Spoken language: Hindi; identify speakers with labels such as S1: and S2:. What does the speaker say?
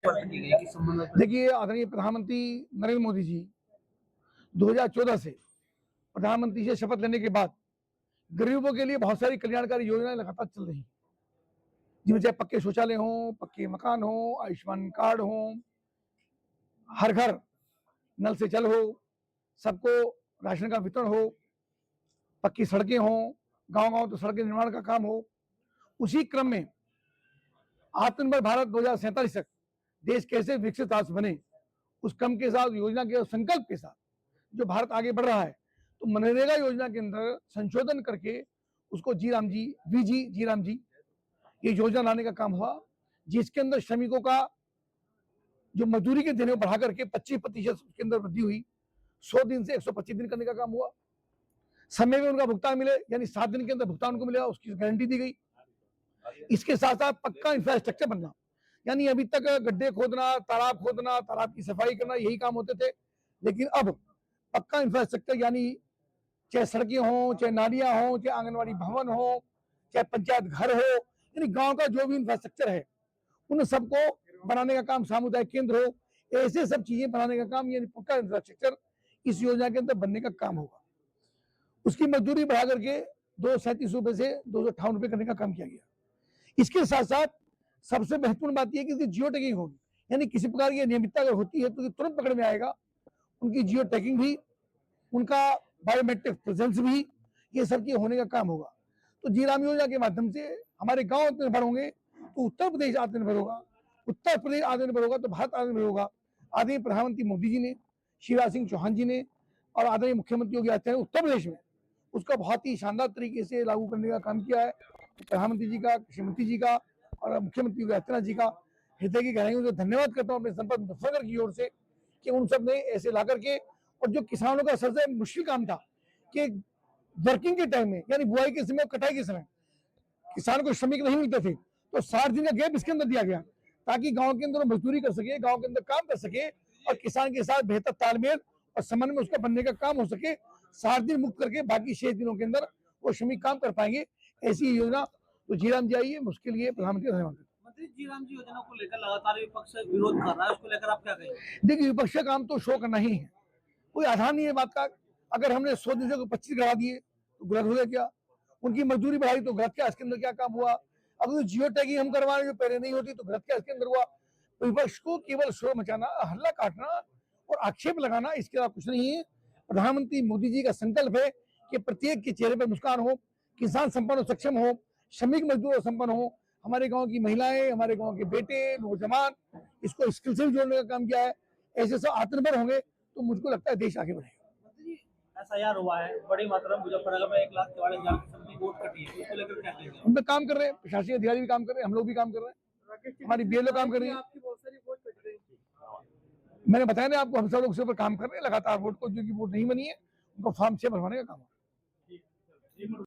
S1: देखिए, आदरणीय प्रधानमंत्री नरेंद्र मोदी जी 2014 से प्रधानमंत्री से शपथ लेने के बाद गरीबों के लिए बहुत सारी कल्याणकारी योजनाएं लगातार चल रही, जिनमें चाहे पक्के शौचालय हो, पक्के मकान हो, आयुष्मान कार्ड हो, हर घर नल से जल हो, सबको राशन का वितरण हो, पक्की सड़कें हों, गांव-गांव तो सड़क निर्माण का काम हो। उसी क्रम में आत्मनिर्भर भारत 2047 तक देश कैसे विकसित राष्ट्र बने, उस क्रम के साथ, योजना के संकल्प के साथ जो भारत आगे बढ़ रहा है, तो मनरेगा योजना के अंदर संशोधन करके उसको जी राम जी ये योजना लाने का काम हुआ, जिसके अंदर श्रमिकों का जो मजदूरी के दिन बढ़ा करके 25% के अंदर वृद्धि हुई, 100 दिन से 125 दिन करने का काम हुआ। समय में उनका भुगतान मिले, यानी 7 दिन के अंदर भुगतान उनको मिलेगा, उसकी गारंटी दी गई। इसके साथ साथ पक्का इंफ्रास्ट्रक्चर बनना, यानी अभी तक गड्ढे खोदना, तालाब की सफाई करना, यही काम होते थे, लेकिन अब पक्का इंफ्रास्ट्रक्चर, यानी चाहे सड़कें हों, चाहे नालियां हों, चाहे आंगनबाड़ी भवन हो, चाहे पंचायत घर हो, यानी गांव का जो भी इंफ्रास्ट्रक्चर है उन सबको बनाने का काम, सामुदायिक केंद्र हो, ऐसे सब चीजें बनाने का काम, यानी पक्का इंफ्रास्ट्रक्चर इस योजना के अंदर बनने का काम होगा। उसकी मजदूरी बढ़ा करके 237 रुपए से 258 रुपए करने का काम किया गया। इसके साथ साथ सबसे महत्वपूर्ण बात यह कि इसकी जियो टैगिंग होगी, यानी किसी प्रकार की अनियमितता अगर होती है तो तुरंत पकड़ में आएगा। उनकी जियो टैगिंग भी, उनका बायोमेट्रिक प्रेजेंस भी, ये सब चीज होने का काम होगा। तो जी राम योजना के माध्यम से हमारे गांव आत्मनिर्भर होंगे तो उत्तर प्रदेश आत्मनिर्भर होगा, उत्तर प्रदेश आत्मनिर्भर होगा तो भारत आत्मनिर्भर होगा। आदरणीय प्रधानमंत्री मोदी जी ने, शिवराज सिंह चौहान जी ने और आदरणीय मुख्यमंत्री योगी आदित्यनाथ ने उत्तर प्रदेश में उसका बहुत ही शानदार तरीके से लागू करने का काम किया है। प्रधानमंत्री जी का, कृषि मंत्री जी का और मुख्यमंत्री योगी आदित्यनाथ जी का हृदय की गहराइयों से धन्यवाद करता हूँ अपने संपर्क मुजफ्फरनगर की ओर से, कि उन सब ने ऐसे ला करके, और जो किसानों का सबसे मुश्किल काम था कि वर्किंग के टाइम में, यानी बुआई के समय और कटाई के समय किसान को श्रमिक नहीं मिलते थे, तो 60 दिन का गैप इसके अंदर दिया गया, ताकि गांव के अंदर मजदूरी कर सके, गांव के अंदर काम कर सके और किसान के साथ बेहतर तालमेल और समन्वय में उसका बनने का काम हो सके। 60 दिन मुक्त करके बाकी 6 दिनों के अंदर वो श्रमिक काम कर पाएंगे, ऐसी योजना तो जी राम जी आई है। उसके लिए प्रधानमंत्री धन्यवाद।
S2: मंत्री, जी राम जी योजना को लेकर लगातार विपक्ष विरोध कर रहा है, उसको लेकर आप क्या कहेंगे?
S1: देखिए, विपक्ष का काम तो शो करना ही है, कोई आधार नहीं है बात का। अगर हमने 100 दिन से 25 करा दिए तो गलत हो गया क्या? उनकी मजदूरी बढ़ाई तो गलत क्या? इसके अंदर क्या काम हुआ? अब तो जियो टैगिंग हम करवा रहे जो पहले नहीं होती तो गलत क्या इसके अंदर हुआ? विपक्ष को केवल शोर मचाना, हल्ला काटना और आक्षेप लगाना, इसके अलावा कुछ नहीं है। प्रधानमंत्री मोदी जी का संकल्प है कि प्रत्येक के चेहरे पर मुस्कान हो, किसान संपन्न और सक्षम हो, श्रमिक मजदूर संपन्न हो, हमारे गांव की महिलाएं, हमारे गांव के बेटे, नौजवान, इसको स्किल से भी जोड़ने का काम किया है। ऐसे सब आत्मनिर्भर होंगे तो मुझको लगता है देश आगे बढ़ेगा।
S2: एसआईआर हुआ है बड़ी मात्रा में मुजफ्फरनगर में, 1,44,000 किस्म की वोट कटी है, उसको लेकर क्या कहेंगे?
S1: हम पे काम कर रहे हैं, प्रशासनिक अधिकारी भी काम कर रहे हैं, हम लोग भी काम कर रहे हैं, हमारी बीएलओ काम कर रही है।
S2: आपकी बहुत सारी वोट कट गई,
S1: मैंने बताया ना आपको, हम सब लोग उस पर काम कर रहे हैं लगातार। वोट को जो की वोट नहीं बनी है उनको फॉर्म 6 भरवाने का काम है।